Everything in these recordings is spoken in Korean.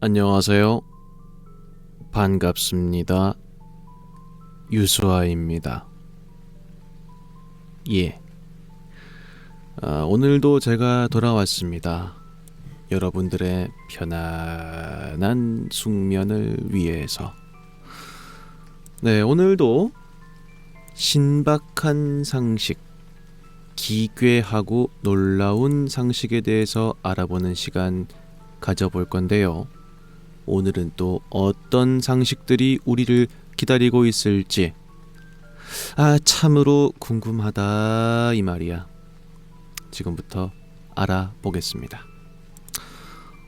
안녕하세요. 반갑습니다. 유수아입니다. 예. 오늘도 제가 돌아왔습니다. 여러분들의 편안한 숙면을 위해서. 네, 오늘도 신박한 상식, 기괴하고 놀라운 상식에 대해서 알아보는 시간 가져볼 건데요. 오늘은 또 어떤 상식들이 우리를 기다리고 있을지 참으로 궁금하다 이 말이야. 지금부터 알아보겠습니다.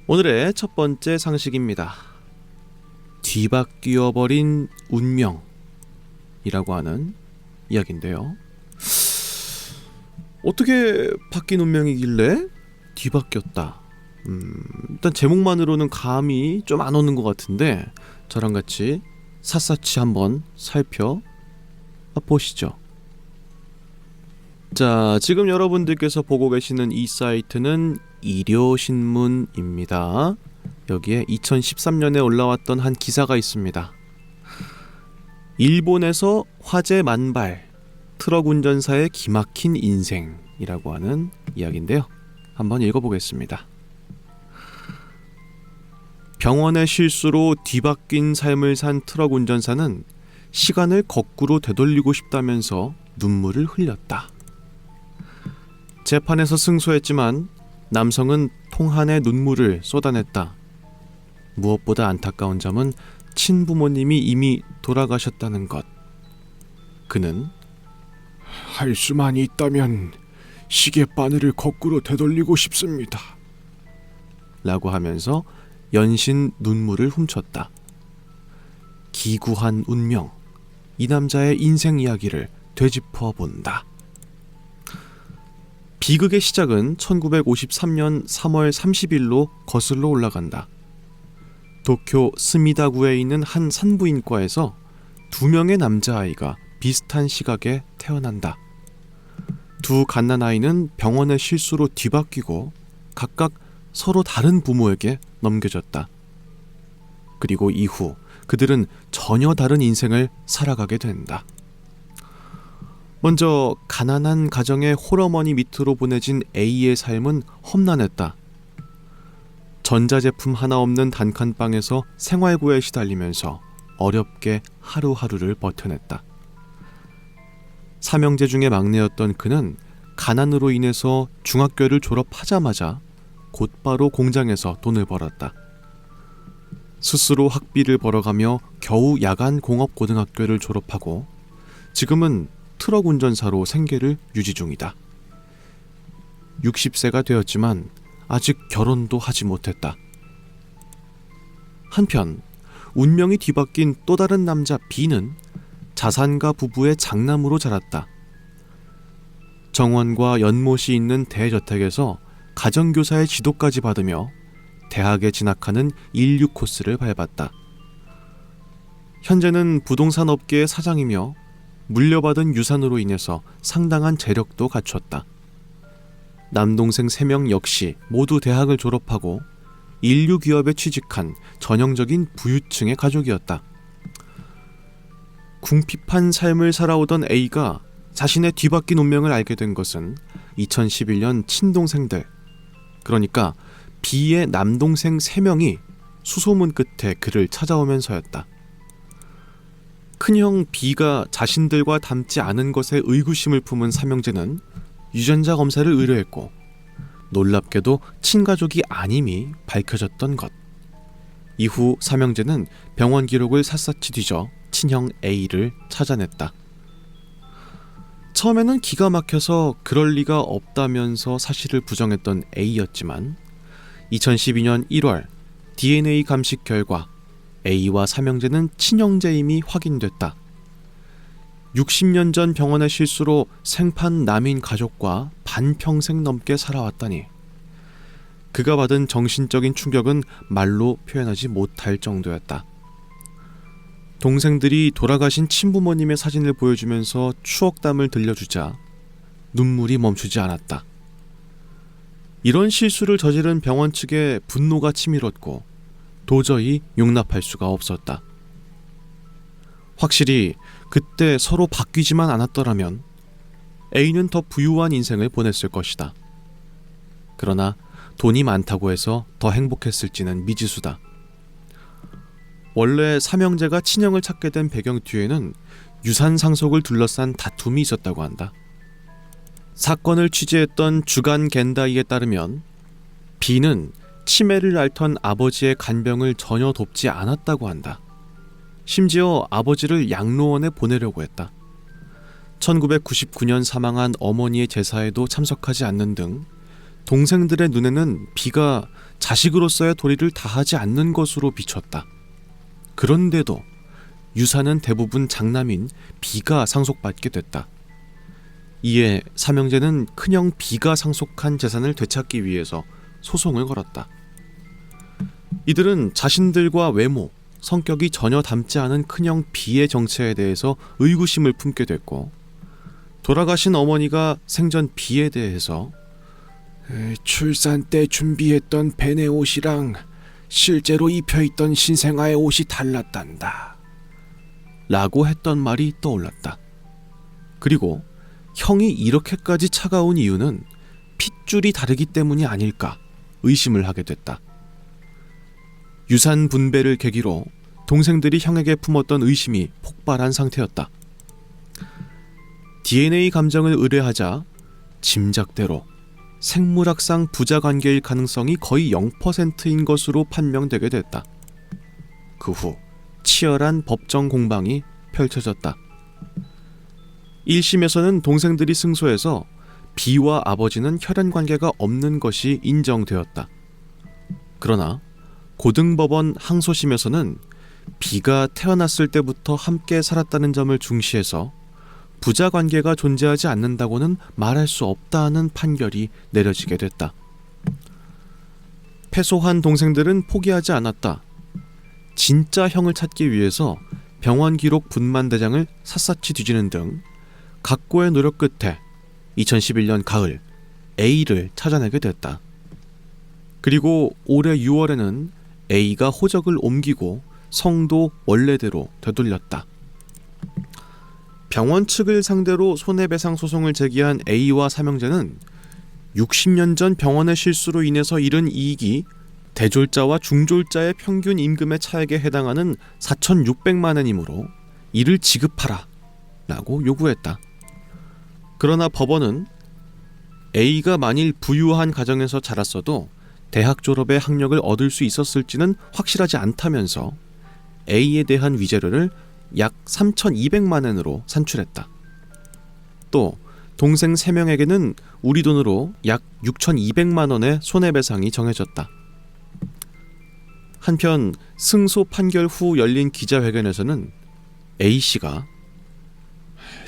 오늘의 첫 번째 상식입니다. 뒤바뀌어버린 운명이라고 하는 이야기인데요. 어떻게 바뀐 운명이길래 뒤바뀌었다? 일단 제목만으로는 감이 좀 안 오는 것 같은데 저랑 같이 샅샅이 한번 살펴보시죠. 자, 지금 여러분들께서 보고 계시는 이 사이트는 일요신문입니다. 여기에 2013년에 올라왔던 한 기사가 있습니다. 일본에서 화재 만발, 트럭 운전사의 기막힌 인생이라고 하는 이야기인데요. 한번 읽어보겠습니다. 병원의 실수로 뒤바뀐 삶을 산 트럭 운전사는 시간을 거꾸로 되돌리고 싶다면서 눈물을 흘렸다. 재판에서 승소했지만 남성은 통한의 눈물을 쏟아냈다. 무엇보다 안타까운 점은 친부모님이 이미 돌아가셨다는 것. 그는 할 수만 있다면 시계바늘을 거꾸로 되돌리고 싶습니다. 라고 하면서 연신 눈물을 훔쳤다. 기구한 운명, 이 남자의 인생 이야기를 되짚어 본다. 비극의 시작은 1953년 3월 30일로 거슬러 올라간다. 도쿄 스미다구에 있는 한 산부인과에서 2명의 남자아이가 비슷한 시각에 태어난다. 두 갓난아이는 병원의 실수로 뒤바뀌고 각각 서로 다른 부모에게 넘겨졌다. 그리고 이후 그들은 전혀 다른 인생을 살아가게 된다. 먼저 가난한 가정의 홀어머니 밑으로 보내진 A의 삶은 험난했다. 전자제품 하나 없는 단칸방에서 생활고에 시달리면서 어렵게 하루하루를 버텨냈다. 삼형제 중에 막내였던 그는 가난으로 인해서 중학교를 졸업하자마자 곧바로 공장에서 돈을 벌었다. 스스로 학비를 벌어가며 겨우 야간 공업고등학교를 졸업하고 지금은 트럭 운전사로 생계를 유지 중이다. 60세가 되었지만 아직 결혼도 하지 못했다. 한편 운명이 뒤바뀐 또 다른 남자 B는 자산가 부부의 장남으로 자랐다. 정원과 연못이 있는 대저택에서 가정교사의 지도까지 받으며 대학에 진학하는 인류 코스를 밟았다. 현재는 부동산 업계의 사장이며 물려받은 유산으로 인해서 상당한 재력도 갖췄다. 남동생 3명 역시 모두 대학을 졸업하고 인류 기업에 취직한 전형적인 부유층의 가족이었다. 궁핍한 삶을 살아오던 A가 자신의 뒤바뀐 운명을 알게 된 것은 2011년 친동생들, 그러니까 B의 남동생 3명이 수소문 끝에 그를 찾아오면서였다. 큰형 B가 자신들과 닮지 않은 것에 의구심을 품은 삼형제는 유전자 검사를 의뢰했고 놀랍게도 친가족이 아님이 밝혀졌던 것. 이후 삼형제는 병원 기록을 샅샅이 뒤져 친형 A를 찾아냈다. 처음에는 기가 막혀서 그럴 리가 없다면서 사실을 부정했던 A였지만 2012년 1월 DNA 감식 결과 A와 삼형제는 친형제임이 확인됐다. 60년 전 병원의 실수로 생판 남인 가족과 반평생 넘게 살아왔다니. 그가 받은 정신적인 충격은 말로 표현하지 못할 정도였다. 동생들이 돌아가신 친부모님의 사진을 보여주면서 추억담을 들려주자 눈물이 멈추지 않았다. 이런 실수를 저지른 병원 측에 분노가 치밀었고 도저히 용납할 수가 없었다. 확실히 그때 서로 바뀌지만 않았더라면 A는 더 부유한 인생을 보냈을 것이다. 그러나 돈이 많다고 해서 더 행복했을지는 미지수다. 원래 삼형제가 친형을 찾게 된 배경 뒤에는 유산 상속을 둘러싼 다툼이 있었다고 한다. 사건을 취재했던 주간 겐다이에 따르면 B는 치매를 앓던 아버지의 간병을 전혀 돕지 않았다고 한다. 심지어 아버지를 양로원에 보내려고 했다. 1999년 사망한 어머니의 제사에도 참석하지 않는 등 동생들의 눈에는 B가 자식으로서의 도리를 다하지 않는 것으로 비쳤다. 그런데도 유산은 대부분 장남인 B가 상속받게 됐다. 이에 삼형제는 큰형 B가 상속한 재산을 되찾기 위해서 소송을 걸었다. 이들은 자신들과 외모, 성격이 전혀 닮지 않은 큰형 B의 정체에 대해서 의구심을 품게 됐고, 돌아가신 어머니가 생전 B에 대해서 출산 때 준비했던 벤의 옷이랑 실제로 입혀있던 신생아의 옷이 달랐단다 라고 했던 말이 떠올랐다. 그리고 형이 이렇게까지 차가운 이유는 핏줄이 다르기 때문이 아닐까 의심을 하게 됐다. 유산 분배를 계기로 동생들이 형에게 품었던 의심이 폭발한 상태였다. DNA 감정을 의뢰하자 짐작대로 생물학상 부자관계일 가능성이 거의 0%인 것으로 판명되게 됐다. 그 후 치열한 법정 공방이 펼쳐졌다. 1심에서는 동생들이 승소해서 B와 아버지는 혈연관계가 없는 것이 인정되었다. 그러나 고등법원 항소심에서는 B가 태어났을 때부터 함께 살았다는 점을 중시해서 부자관계가 존재하지 않는다고는 말할 수 없다는 판결이 내려지게 됐다. 패소한 동생들은 포기하지 않았다. 진짜 형을 찾기 위해서 병원 기록 분만 대장을 샅샅이 뒤지는 등 각고의 노력 끝에 2011년 가을 A를 찾아내게 됐다. 그리고 올해 6월에는 A가 호적을 옮기고 성도 원래대로 되돌렸다. 병원 측을 상대로 손해배상 소송을 제기한 A와 삼형제는 60년 전 병원의 실수로 인해서 잃은 이익이 대졸자와 중졸자의 평균 임금의 차액에 해당하는 4,600만 원이므로 이를 지급하라 라고 요구했다. 그러나 법원은 A가 만일 부유한 가정에서 자랐어도 대학 졸업에 학력을 얻을 수 있었을지는 확실하지 않다면서 A에 대한 위자료를 약 3,200만 원으로 산출했다. 또 동생 3명에게는 우리 돈으로 약 6,200만 원의 손해배상이 정해졌다. 한편 승소 판결 후 열린 기자회견에서는 A씨가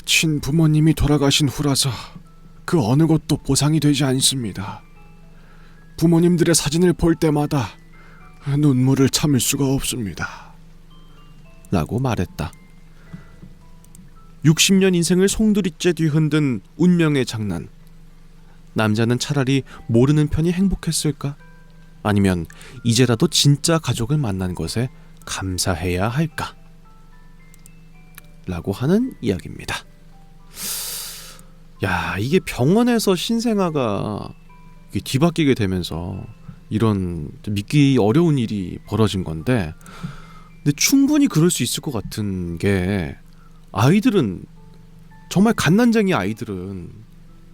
친부모님이 돌아가신 후라서 그 어느 것도 보상이 되지 않습니다. 부모님들의 사진을 볼 때마다 눈물을 참을 수가 없습니다 라고 말했다. 60년 인생을 송두리째 뒤흔든 운명의 장난. 남자는 차라리 모르는 편이 행복했을까? 아니면 이제라도 진짜 가족을 만난 것에 감사해야 할까? 라고 하는 이야기입니다. 야, 이게 병원에서 신생아가 뒤바뀌게 되면서 이런 믿기 어려운 일이 벌어진 건데, 근데 충분히 그럴 수 있을 것 같은 게, 아이들은 정말 갓난쟁이 아이들은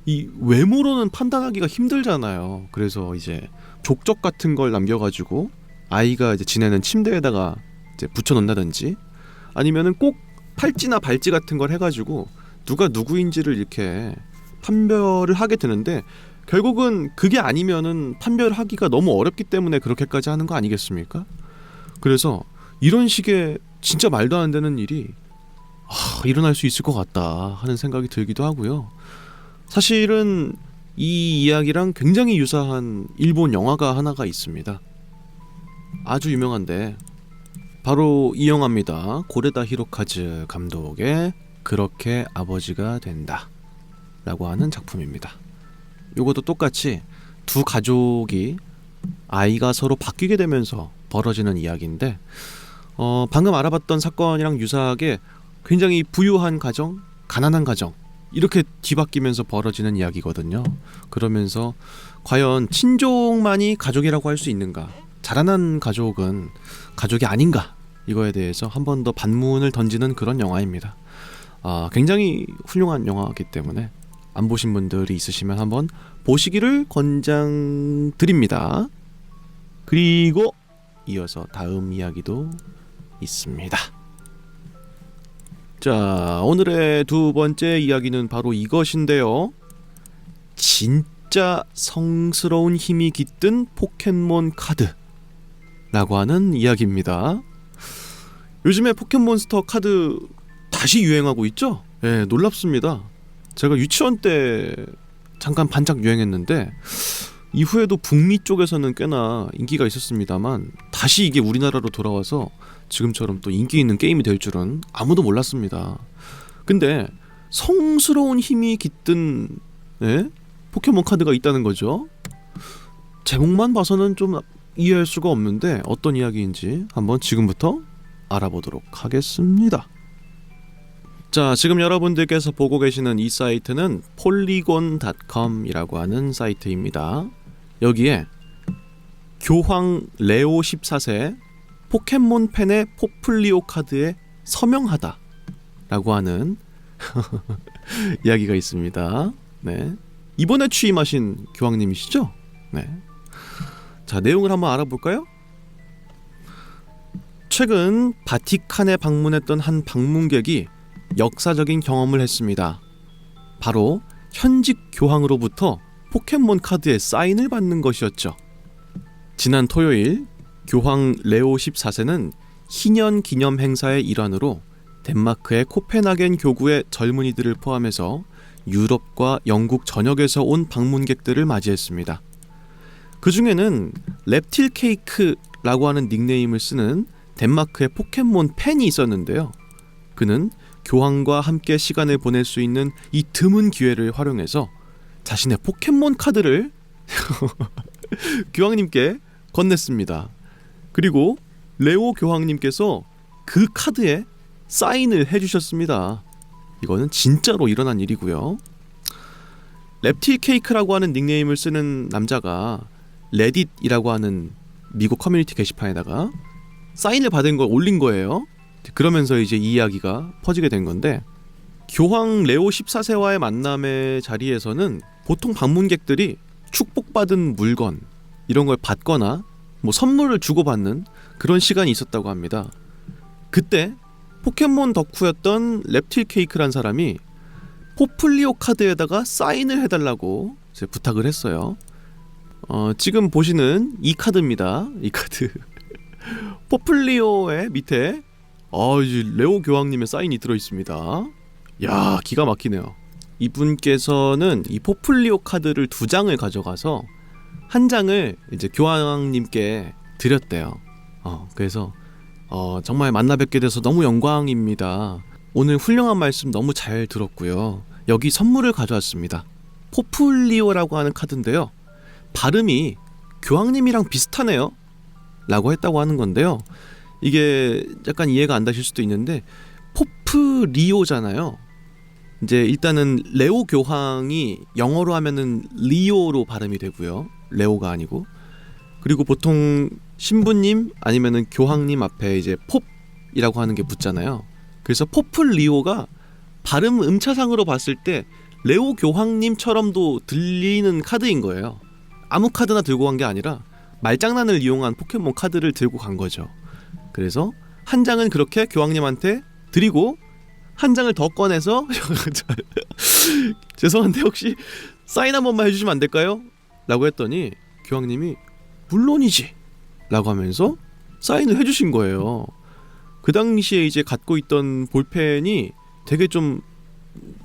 이 외모로는 판단하기가 힘들잖아요. 그래서 이제 족적 같은 걸 남겨가지고 아이가 이제 지내는 침대에다가 이제 붙여놓는다든지, 아니면은 꼭 팔찌나 발찌 같은 걸 해가지고 누가 누구인지를 이렇게 판별을 하게 되는데, 결국은 그게 아니면은 판별하기가 너무 어렵기 때문에 그렇게까지 하는 거 아니겠습니까? 그래서 이런 식의 진짜 말도 안 되는 일이 일어날 수 있을 것 같다 하는 생각이 들기도 하고요. 사실은 이 이야기랑 굉장히 유사한 일본 영화가 하나가 있습니다. 아주 유명한데 바로 이 영화입니다. 고레다 히로카즈 감독의 그렇게 아버지가 된다 라고 하는 작품입니다. 이것도 똑같이 두 가족이 아이가 서로 바뀌게 되면서 벌어지는 이야기인데 방금 알아봤던 사건이랑 유사하게 굉장히 부유한 가정, 가난한 가정 이렇게 뒤바뀌면서 벌어지는 이야기거든요. 그러면서 과연 친족만이 가족이라고 할 수 있는가, 자라난 가족은 가족이 아닌가, 이거에 대해서 한 번 더 반문을 던지는 그런 영화입니다. 굉장히 훌륭한 영화이기 때문에 안 보신 분들이 있으시면 한번 보시기를 권장드립니다. 그리고 이어서 다음 이야기도 있습니다. 자, 오늘의 두 번째 이야기는 바로 이것인데요. 진짜 성스러운 힘이 깃든 포켓몬 카드라고 하는 이야기입니다. 요즘에 포켓몬스터 카드 다시 유행하고 있죠? 예, 놀랍습니다. 제가 유치원 때 잠깐 반짝 유행했는데 이후에도 북미 쪽에서는 꽤나 인기가 있었습니다만 다시 이게 우리나라로 돌아와서 지금처럼 또 인기 있는 게임이 될 줄은 아무도 몰랐습니다. 근데 성스러운 힘이 깃든 포켓몬 카드가 있다는 거죠. 제목만 봐서는 좀 이해할 수가 없는데 어떤 이야기인지 한번 지금부터 알아보도록 하겠습니다. 자, 지금 여러분들께서 보고 계시는 이 사이트는 polygon.com이라고 하는 사이트입니다. 여기에 교황 레오 14세 포켓몬 팬의 포플리오 카드에 서명하다 라고 하는 이야기가 있습니다. 네. 이번에 취임하신 교황님이시죠? 네. 자, 내용을 한번 알아볼까요? 최근 바티칸에 방문했던 한 방문객이 역사적인 경험을 했습니다. 바로 현직 교황으로부터 포켓몬 카드의 사인을 받는 것이었죠. 지난 토요일 교황 레오 14세는 희년 기념 행사의 일환으로 덴마크의 코펜하겐 교구의 젊은이들을 포함해서 유럽과 영국 전역에서 온 방문객들을 맞이했습니다. 그 중에는 랩틸 케이크라고 하는 닉네임을 쓰는 덴마크의 포켓몬 팬이 있었는데요. 그는 교황과 함께 시간을 보낼 수 있는 이 드문 기회를 활용해서 자신의 포켓몬 카드를 교황님께 건넸습니다. 그리고 레오 교황님께서 그 카드에 사인을 해주셨습니다. 이거는 진짜로 일어난 일이고요. 랩틸 케이크라고 하는 닉네임을 쓰는 남자가 레딧이라고 하는 미국 커뮤니티 게시판에다가 사인을 받은 걸 올린 거예요. 그러면서 이제 이 이야기가 퍼지게 된 건데, 교황 레오 14세와의 만남의 자리에서는 보통 방문객들이 축복받은 물건 이런 걸 받거나 뭐 선물을 주고받는 그런 시간이 있었다고 합니다. 그때 포켓몬 덕후였던 랩틸 케이크란 사람이 포플리오 카드에다가 사인을 해달라고 이제 부탁을 했어요. 지금 보시는 이 카드입니다. 이 카드 포플리오의 밑에 이제 레오 교황님의 사인이 들어있습니다. 야, 기가 막히네요. 이분께서는 이 포플리오 카드를 2장을 가져가서 한 장을 이제 교황님께 드렸대요. 그래서 정말 만나 뵙게 돼서 너무 영광입니다. 오늘 훌륭한 말씀 너무 잘 들었고요. 여기 선물을 가져왔습니다. 포플리오라고 하는 카드인데요. 발음이 교황님이랑 비슷하네요. 라고 했다고 하는 건데요. 이게 약간 이해가 안 되실 수도 있는데 포플리오잖아요. 이제 일단은 레오 교황이 영어로 하면은 리오로 발음이 되고요. 레오가 아니고. 그리고 보통 신부님 아니면은 교황님 앞에 이제 pop이라고 하는 게 붙잖아요. 그래서 포플리오가 발음 음차상으로 봤을 때 레오 교황님처럼도 들리는 카드인 거예요. 아무 카드나 들고 간 게 아니라 말장난을 이용한 포켓몬 카드를 들고 간 거죠. 그래서 한 장은 그렇게 교황님한테 드리고 한 장을 더 꺼내서 죄송한데 혹시 사인 한 번만 해주시면 안 될까요? 라고 했더니 교황님이 물론이지 라고 하면서 사인을 해주신 거예요. 그 당시에 이제 갖고 있던 볼펜이 되게 좀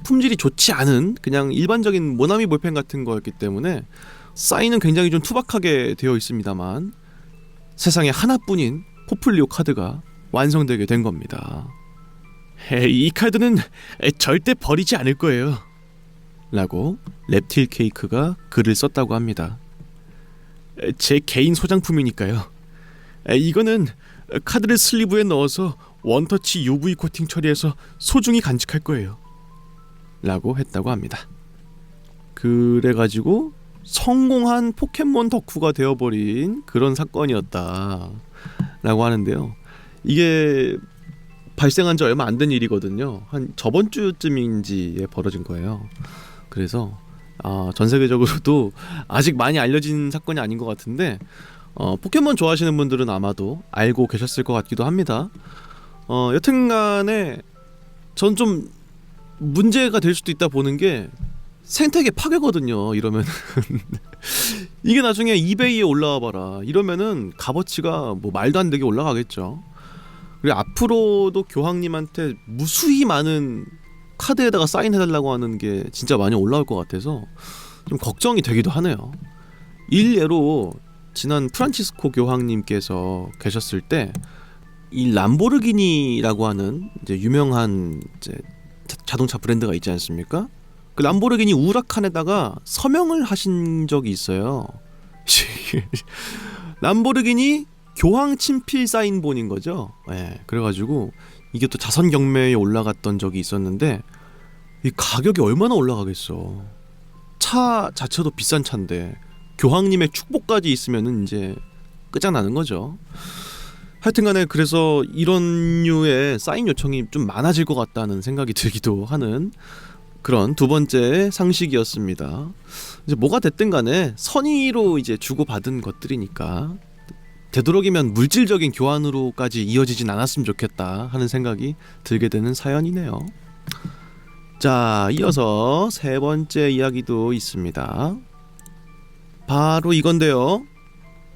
품질이 좋지 않은 그냥 일반적인 모나미 볼펜 같은 거였기 때문에 사인은 굉장히 좀 투박하게 되어 있습니다만 세상에 하나뿐인 포플리오 카드가 완성되게 된 겁니다. 이 카드는 절대 버리지 않을 거예요 라고 랩틸 케이크가 글을 썼다고 합니다. 제 개인 소장품이니까요. 이거는 카드를 슬리브에 넣어서 원터치 UV 코팅 처리해서 소중히 간직할 거예요 라고 했다고 합니다. 그래가지고 성공한 포켓몬 덕후가 되어버린 그런 사건이었다 라고 하는데요. 이게 발생한 지 얼마 안 된 일이거든요. 한 저번 주쯤인지에 벌어진 거예요. 그래서 전 세계적으로도 아직 많이 알려진 사건이 아닌 것 같은데 포켓몬 좋아하시는 분들은 아마도 알고 계셨을 것 같기도 합니다. 여튼간에 전 좀 문제가 될 수도 있다 보는 게 생태계 파괴거든요. 이러면 이게 나중에 이베이에 올라와 봐라. 이러면은 값어치가 뭐 말도 안 되게 올라가겠죠. 그리고 앞으로도 교황님한테 무수히 많은 카드에다가 사인해달라고 하는 게 진짜 많이 올라올 것 같아서 좀 걱정이 되기도 하네요. 일례로 지난 프란치스코 교황님께서 계셨을 때 이 람보르기니라고 하는 이제 유명한 이제 자동차 브랜드가 있지 않습니까? 그 람보르기니 우라칸에다가 서명을 하신 적이 있어요. 람보르기니 교황 친필 사인본인 거죠. 네, 그래가지고 이게 또 자선 경매에 올라갔던 적이 있었는데 이 가격이 얼마나 올라가겠어. 차 자체도 비싼 차인데 교황님의 축복까지 있으면은 이제 끝장나는 거죠. 하여튼간에 그래서 이런 류의 사인 요청이 좀 많아질 것 같다는 생각이 들기도 하는 그런 두 번째 상식이었습니다. 이제 뭐가 됐든 간에 선의로 이제 주고받은 것들이니까 되도록이면 물질적인 교환으로까지 이어지진 않았으면 좋겠다 하는 생각이 들게 되는 사연이네요. 자, 이어서 세 번째 이야기도 있습니다. 바로 이건데요.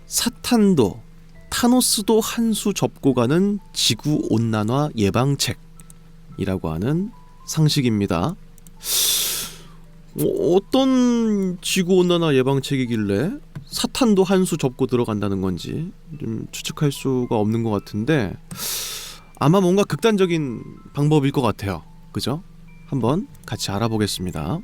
사탄도 타노스도 한 수 접고 가는 지구온난화 예방책이라고 하는 상식입니다. 어떤 지구온난화 예방책이길래 사탄도 한 수 접고 들어간다는 건지 좀 추측할 수가 없는 것 같은데 아마 뭔가 극단적인 방법일 것 같아요. 그죠? 한번 같이 알아보겠습니다.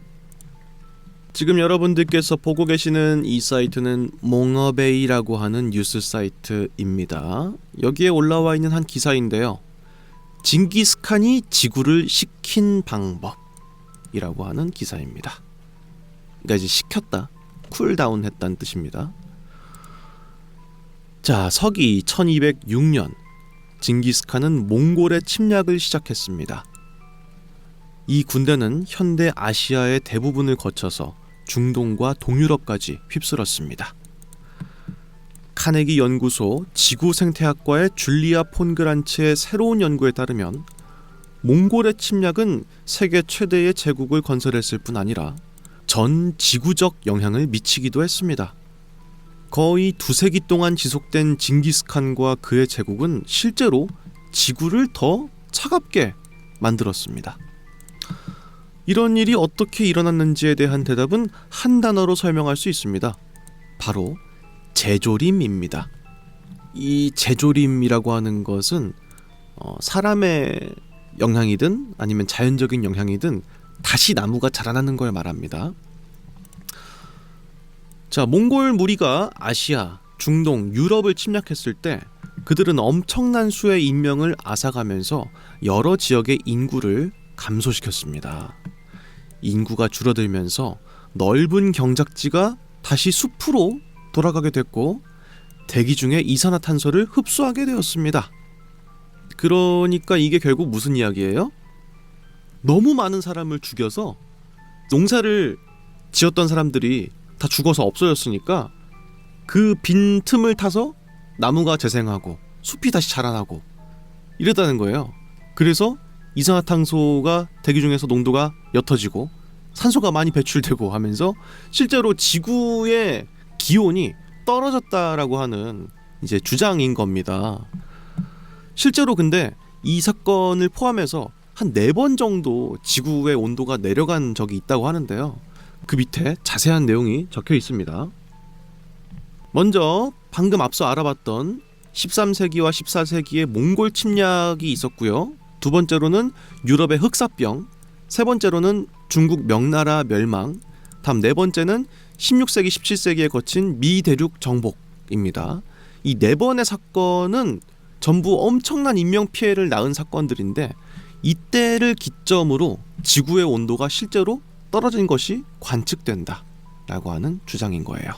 지금 여러분들께서 보고 계시는 이 사이트는 몽어베이라고 하는 뉴스 사이트입니다. 여기에 올라와 있는 한 기사인데요. 징기스칸이 지구를 식힌 방법이라고 하는 기사입니다. 그러니까 이제 식혔다, 쿨다운 했다는 뜻입니다. 자, 서기 1206년 징기스칸은 몽골의 침략을 시작했습니다. 이 군대는 현대 아시아의 대부분을 거쳐서 중동과 동유럽까지 휩쓸었습니다. 카네기 연구소 지구생태학과의 줄리아 폰그란츠의 새로운 연구에 따르면 몽골의 침략은 세계 최대의 제국을 건설했을 뿐 아니라 전 지구적 영향을 미치기도 했습니다. 거의 2세기 동안 지속된 징기스칸과 그의 제국은 실제로 지구를 더 차갑게 만들었습니다. 이런 일이 어떻게 일어났는지에 대한 대답은 한 단어로 설명할 수 있습니다. 바로 재조림입니다. 이 재조림이라고 하는 것은 사람의 영향이든 아니면 자연적인 영향이든 다시 나무가 자라나는 걸 말합니다. 자, 몽골 무리가 아시아, 중동, 유럽을 침략했을 때 그들은 엄청난 수의 인명을 앗아가면서 여러 지역의 인구를 감소시켰습니다. 인구가 줄어들면서 넓은 경작지가 다시 숲으로 돌아가게 됐고 대기 중에 이산화탄소를 흡수하게 되었습니다. 그러니까 이게 결국 무슨 이야기예요? 너무 많은 사람을 죽여서 농사를 지었던 사람들이 다 죽어서 없어졌으니까 그 빈 틈을 타서 나무가 재생하고 숲이 다시 자라나고 이랬다는 거예요. 그래서 이산화탄소가 대기 중에서 농도가 옅어지고 산소가 많이 배출되고 하면서 실제로 지구의 기온이 떨어졌다라고 하는 이제 주장인 겁니다. 실제로 근데 이 사건을 포함해서 한 4번 정도 지구의 온도가 내려간 적이 있다고 하는데요. 그 밑에 자세한 내용이 적혀 있습니다. 먼저 방금 앞서 알아봤던 13세기와 14세기에 몽골 침략이 있었고요. 두 번째로는 유럽의 흑사병, 세 번째로는 중국 명나라 멸망, 다음 네 번째는 16세기, 17세기에 거친 미 대륙 정복입니다. 이 4번의 사건은 전부 엄청난 인명피해를 낳은 사건들인데 이때를 기점으로 지구의 온도가 실제로 떨어진 것이 관측된다 라고 하는 주장인 거예요.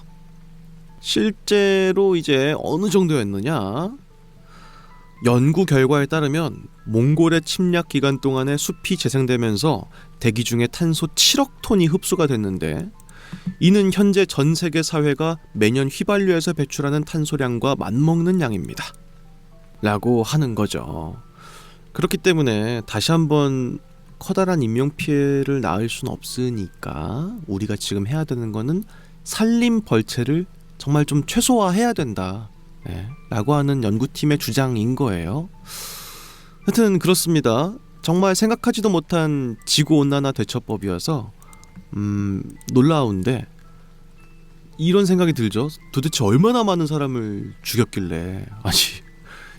실제로 이제 어느 정도였느냐? 연구 결과에 따르면 몽골의 침략 기간 동안에 숲이 재생되면서 대기 중에 탄소 7억 톤이 흡수가 됐는데 이는 현재 전 세계 사회가 매년 휘발유에서 배출하는 탄소량과 맞먹는 양입니다. 라고 하는 거죠. 그렇기 때문에 다시 한번 커다란 인명피해를 낳을 수는 없으니까 우리가 지금 해야 되는 거는 산림 벌채를 정말 좀 최소화해야 된다. 네, 라고 하는 연구팀의 주장인 거예요. 하여튼 그렇습니다. 정말 생각하지도 못한 지구온난화 대처법이어서 놀라운데 이런 생각이 들죠. 도대체 얼마나 많은 사람을 죽였길래 아니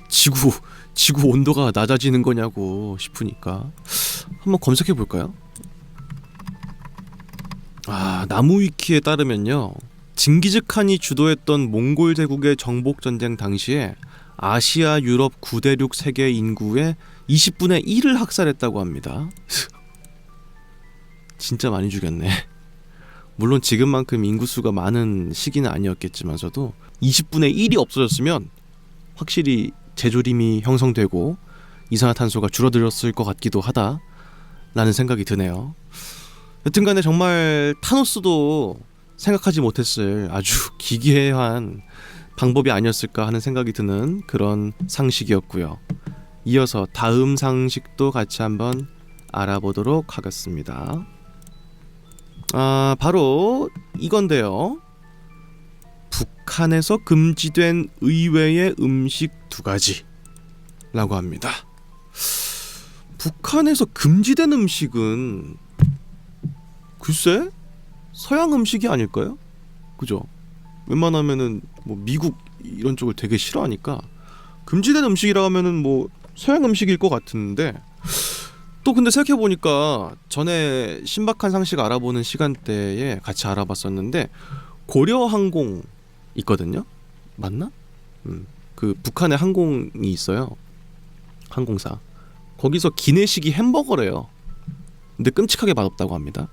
지구 온도가 낮아지는 거냐고 싶으니까 한번 검색해 볼까요? 나무위키에 따르면요, 징기즈칸이 주도했던 몽골 제국의 정복 전쟁 당시에 아시아, 유럽, 구대륙 세계 인구의 20분의 1을 학살했다고 합니다. 진짜 많이 죽였네. 물론 지금만큼 인구수가 많은 시기는 아니었겠지만서도 20분의 1이 없어졌으면 확실히 제조림이 형성되고 이산화탄소가 줄어들었을 것 같기도 하다라는 생각이 드네요. 여튼간에 정말 타노스도 생각하지 못했을 아주 기괴한 방법이 아니었을까 하는 생각이 드는 그런 상식이었고요. 이어서 다음 상식도 같이 한번 알아보도록 하겠습니다. 바로 이건데요. 북한에서 금지된 의외의 음식 2가지라고 합니다. 북한에서 금지된 음식은 글쎄 서양 음식이 아닐까요? 그죠? 웬만하면은 뭐 미국 이런 쪽을 되게 싫어하니까 금지된 음식이라 하면은 뭐 서양 음식일 것 같은데, 또 근데 생각해보니까 전에 신박한 상식 알아보는 시간대에 같이 알아봤었는데 고려항공 있거든요? 맞나? 그 북한에 항공이 있어요. 항공사. 거기서 기내식이 햄버거래요. 근데 끔찍하게 맛없다고 합니다.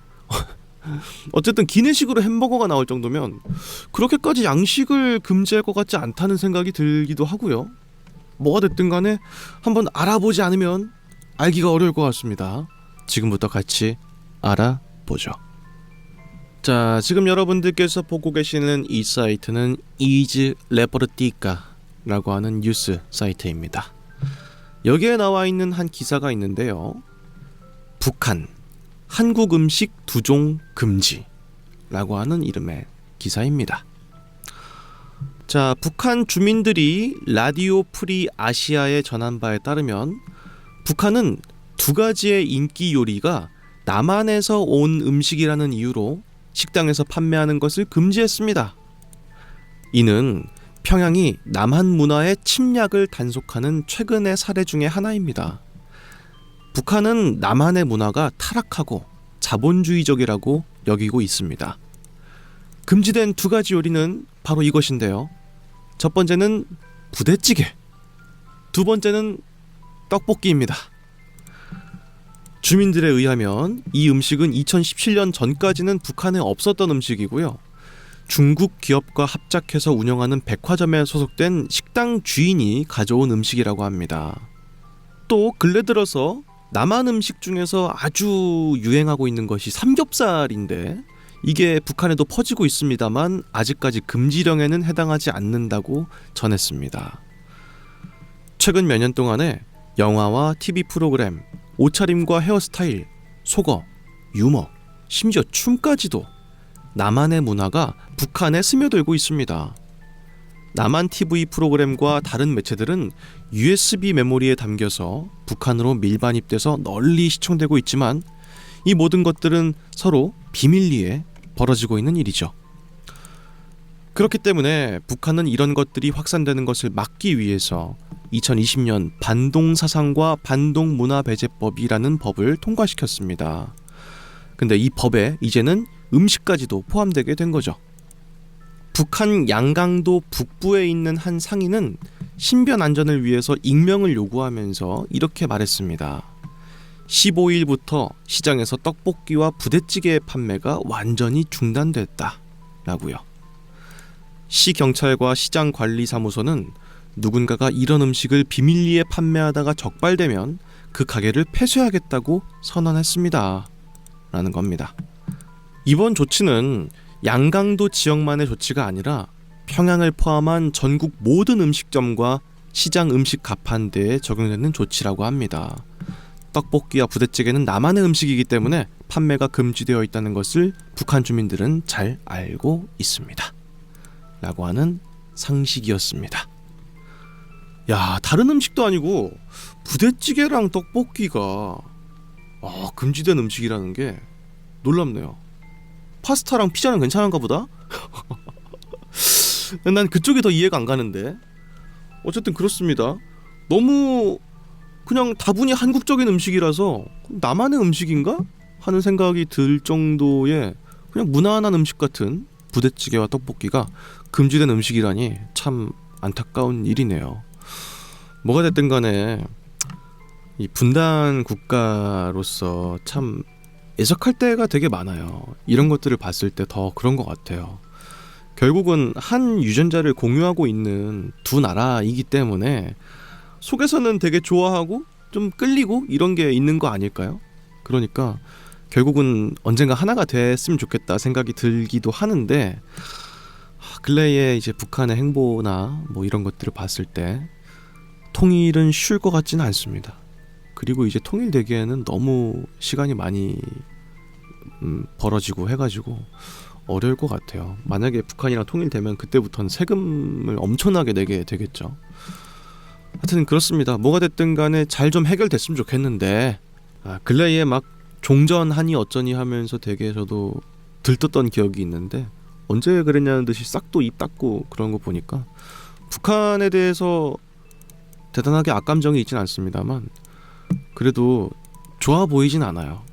어쨌든 기내식으로 햄버거가 나올 정도면 그렇게까지 양식을 금지할 것 같지 않다는 생각이 들기도 하고요. 뭐가 됐든 간에 한번 알아보지 않으면 알기가 어려울 것 같습니다. 지금부터 같이 알아보죠. 자, 지금 여러분들께서 보고 계시는 이 사이트는 이즈 레포르티카라고 하는 뉴스 사이트입니다. 여기에 나와 있는 한 기사가 있는데요. 북한 한국 음식 2종 금지라고 하는 이름의 기사입니다. 자, 북한 주민들이 라디오 프리 아시아에 전한 바에 따르면 북한은 2가지의 인기 요리가 남한에서 온 음식이라는 이유로 식당에서 판매하는 것을 금지했습니다. 이는 평양이 남한 문화의 침략을 단속하는 최근의 사례 중에 하나입니다. 북한은 남한의 문화가 타락하고 자본주의적이라고 여기고 있습니다. 금지된 2가지 요리는 바로 이것인데요. 첫 번째는 부대찌개, 2번째는 떡볶이입니다. 주민들에 의하면 이 음식은 2017년 전까지는 북한에 없었던 음식이고요. 중국 기업과 합작해서 운영하는 백화점에 소속된 식당 주인이 가져온 음식이라고 합니다. 또 근래 들어서 남한 음식 중에서 아주 유행하고 있는 것이 삼겹살인데 이게 북한에도 퍼지고 있습니다만 아직까지 금지령에는 해당하지 않는다고 전했습니다. 최근 몇 년 동안에 영화와 TV 프로그램, 옷차림과 헤어스타일, 속어, 유머, 심지어 춤까지도 남한의 문화가 북한에 스며들고 있습니다. 남한 TV 프로그램과 다른 매체들은 USB 메모리에 담겨서 북한으로 밀반입돼서 널리 시청되고 있지만 이 모든 것들은 서로 비밀리에 벌어지고 있는 일이죠. 그렇기 때문에 북한은 이런 것들이 확산되는 것을 막기 위해서 2020년 반동사상과 반동문화배제법이라는 법을 통과시켰습니다. 근데 이 법에 이제는 음식까지도 포함되게 된 거죠. 북한 양강도 북부에 있는 한 상인은 신변 안전을 위해서 익명을 요구하면서 이렇게 말했습니다. 15일부터 시장에서 떡볶이와 부대찌개의 판매가 완전히 중단됐다 라고요. 시경찰과 시장관리사무소는 누군가가 이런 음식을 비밀리에 판매하다가 적발되면 그 가게를 폐쇄하겠다고 선언했습니다 라는 겁니다. 이번 조치는 양강도 지역만의 조치가 아니라 평양을 포함한 전국 모든 음식점과 시장 음식 가판대에 적용되는 조치라고 합니다. 떡볶이와 부대찌개는 남한의 음식이기 때문에 판매가 금지되어 있다는 것을 북한 주민들은 잘 알고 있습니다 라고 하는 상식이었습니다. 야, 다른 음식도 아니고 부대찌개랑 떡볶이가 금지된 음식이라는 게 놀랍네요. 파스타랑 피자는 괜찮은가 보다? 난 그쪽이 더 이해가 안 가는데. 어쨌든 그렇습니다. 너무 그냥 다분히 한국적인 음식이라서 나만의 음식인가? 하는 생각이 들 정도의 그냥 무난한 음식 같은 부대찌개와 떡볶이가 금지된 음식이라니 참 안타까운 일이네요. 뭐가 됐든 간에 이 분단 국가로서 참 애석할 때가 되게 많아요. 이런 것들을 봤을 때 더 그런 것 같아요. 결국은 한 유전자를 공유하고 있는 두 나라이기 때문에 속에서는 되게 좋아하고 좀 끌리고 이런 게 있는 거 아닐까요? 그러니까 결국은 언젠가 하나가 됐으면 좋겠다 생각이 들기도 하는데, 근래에 이제 북한의 행보나 뭐 이런 것들을 봤을 때 통일은 쉬울 것 같지는 않습니다. 그리고 이제 통일되기에는 너무 시간이 많이 벌어지고 해가지고 어려울 것 같아요. 만약에 북한이랑 통일되면 그때부터는 세금을 엄청나게 내게 되겠죠. 하여튼 그렇습니다. 뭐가 됐든 간에 잘 좀 해결됐으면 좋겠는데, 근래에 막 종전하니 어쩌니 하면서 되게 저도 들떴던 기억이 있는데, 언제 그랬냐는 듯이 싹도 입 닫고 그런 거 보니까 북한에 대해서 대단하게 악감정이 있진 않습니다만 그래도 좋아 보이진 않아요.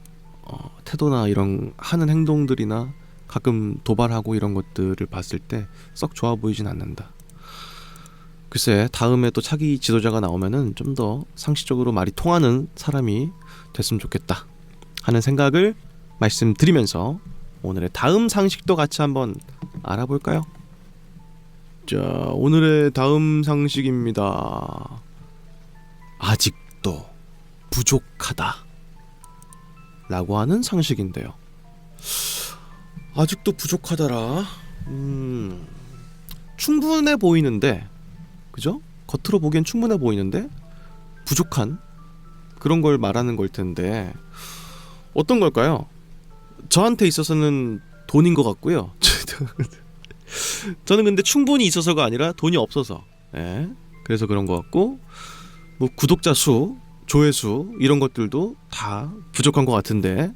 태도나 이런 하는 행동들이나 가끔 도발하고 이런 것들을 봤을 때 썩 좋아 보이진 않는다. 글쎄, 다음에 또 차기 지도자가 나오면은 좀 더 상식적으로 말이 통하는 사람이 됐으면 좋겠다 하는 생각을 말씀드리면서 오늘의 다음 상식도 같이 한번 알아볼까요? 자, 오늘의 다음 상식입니다. 아직도 부족하다 라고 하는 상식인데요. 아직도 부족하다라. 충분해 보이는데, 그죠? 겉으로 보기엔 충분해 보이는데 부족한 그런 걸 말하는 걸 텐데 어떤 걸까요? 저한테 있어서는 돈인 것 같고요. 저는 근데 충분히 있어서가 아니라 돈이 없어서, 그래서 그런 것 같고, 뭐 구독자 수, 조회수 이런 것들도 다 부족한 것 같은데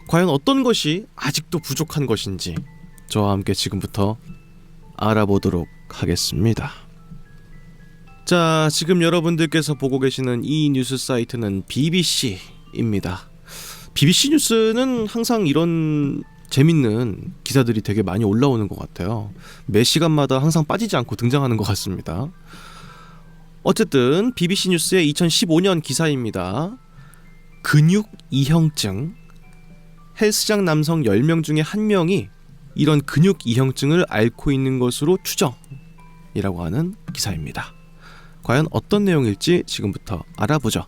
과연 어떤 것이 아직도 부족한 것인지 저와 함께 지금부터 알아보도록 하겠습니다. 자, 지금 여러분들께서 보고 계시는 이 뉴스 사이트는 BBC입니다. BBC 뉴스는 항상 이런 재밌는 기사들이 되게 많이 올라오는 것 같아요. 매 시간마다 항상 빠지지 않고 등장하는 것 같습니다. 어쨌든 BBC 뉴스의 2015년 기사입니다. 근육 이형증. 헬스장 남성 10명 중에 1명이 이런 근육 이형증을 앓고 있는 것으로 추정이라고 하는 기사입니다. 과연 어떤 내용일지 지금부터 알아보죠.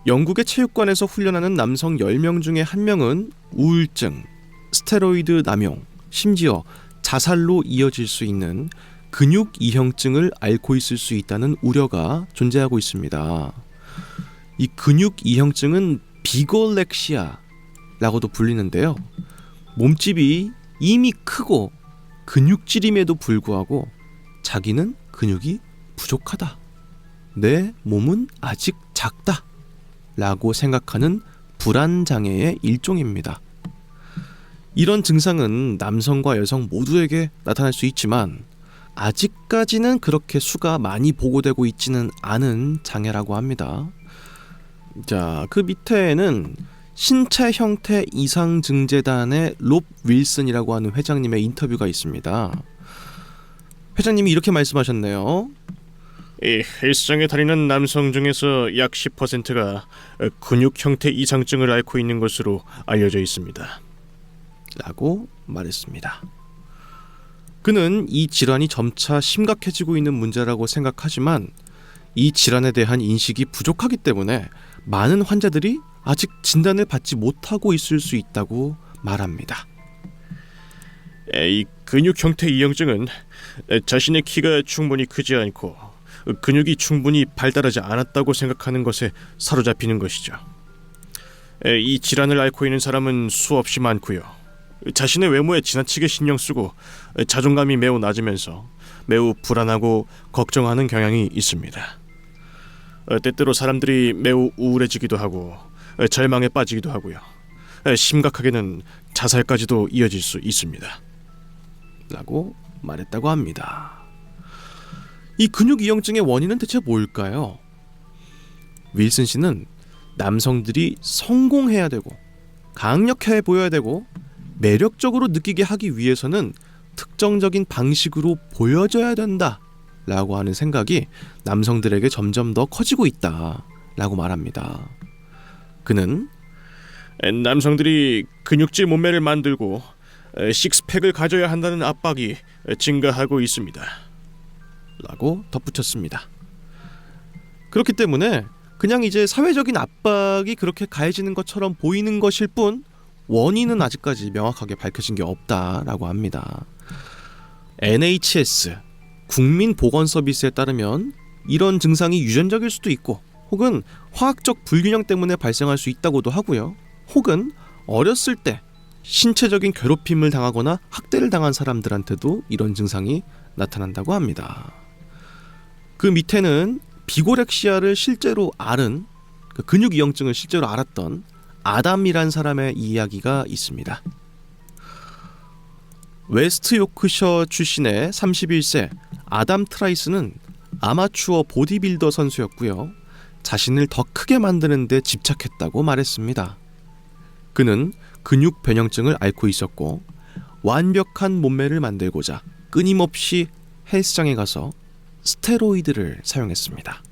영국의 체육관에서 훈련하는 남성 10명 중에 1명은 우울증, 스테로이드 남용, 심지어 자살로 이어질 수 있는 근육 이형증을 앓고 있을 수 있다는 우려가 존재하고 있습니다. 이 근육 이형증은 비골렉시아라고도 불리는데요. 몸집이 이미 크고 근육질임에도 불구하고 자기는 근육이 부족하다. 내 몸은 아직 작다. 라고 생각하는 불안장애의 일종입니다. 이런 증상은 남성과 여성 모두에게 나타날 수 있지만 아직까지는 그렇게 수가 많이 보고되고 있지는 않은 장애라고 합니다. 자, 그 밑에는 신체 형태 이상 증재단의 롭 윌슨이라고 하는 회장님의 인터뷰가 있습니다. 회장님이 이렇게 말씀하셨네요. 이 헬스장에 다니는 남성 중에서 약 10%가 근육 형태 이상증을 앓고 있는 것으로 알려져 있습니다. 라고 말했습니다. 그는 이 질환이 점차 심각해지고 있는 문제라고 생각하지만 이 질환에 대한 인식이 부족하기 때문에 많은 환자들이 아직 진단을 받지 못하고 있을 수 있다고 말합니다. 이 근육 형태 이형증은 자신의 키가 충분히 크지 않고 근육이 충분히 발달하지 않았다고 생각하는 것에 사로잡히는 것이죠. 이 질환을 앓고 있는 사람은 수없이 많고요. 자신의 외모에 지나치게 신경 쓰고 자존감이 매우 낮으면서 매우 불안하고 걱정하는 경향이 있습니다. 때때로 사람들이 매우 우울해지기도 하고 절망에 빠지기도 하고요. 심각하게는 자살까지도 이어질 수 있습니다. 라고 말했다고 합니다. 이 근육 이형증의 원인은 대체 뭘까요? 윌슨 씨는 남성들이 성공해야 되고 강력해 보여야 되고 매력적으로 느끼게 하기 위해서는 특정적인 방식으로 보여져야 된다 라고 하는 생각이 남성들에게 점점 더 커지고 있다 라고 말합니다. 그는 남성들이 근육질 몸매를 만들고 식스팩을 가져야 한다는 압박이 증가하고 있습니다. 라고 덧붙였습니다. 그렇기 때문에 그냥 이제 사회적인 압박이 그렇게 가해지는 것처럼 보이는 것일 뿐 원인은 아직까지 명확하게 밝혀진 게 없다라고 합니다. NHS 국민보건서비스에 따르면 이런 증상이 유전적일 수도 있고 혹은 화학적 불균형 때문에 발생할 수 있다고도 하고요. 혹은 어렸을 때 신체적인 괴롭힘을 당하거나 학대를 당한 사람들한테도 이런 증상이 나타난다고 합니다. 그 밑에는 비고렉시아를 실제로 앓은 그 근육 이형증을 실제로 앓았던 아담이란 사람의 이야기가 있습니다. 웨스트 요크셔 출신의 31세 아담 트라이스는 아마추어 보디빌더 선수였고요. 자신을 더 크게 만드는 데 집착했다고 말했습니다. 그는 근육 변형증을 앓고 있었고 완벽한 몸매를 만들고자 끊임없이 헬스장에 가서 스테로이드를 사용했습니다.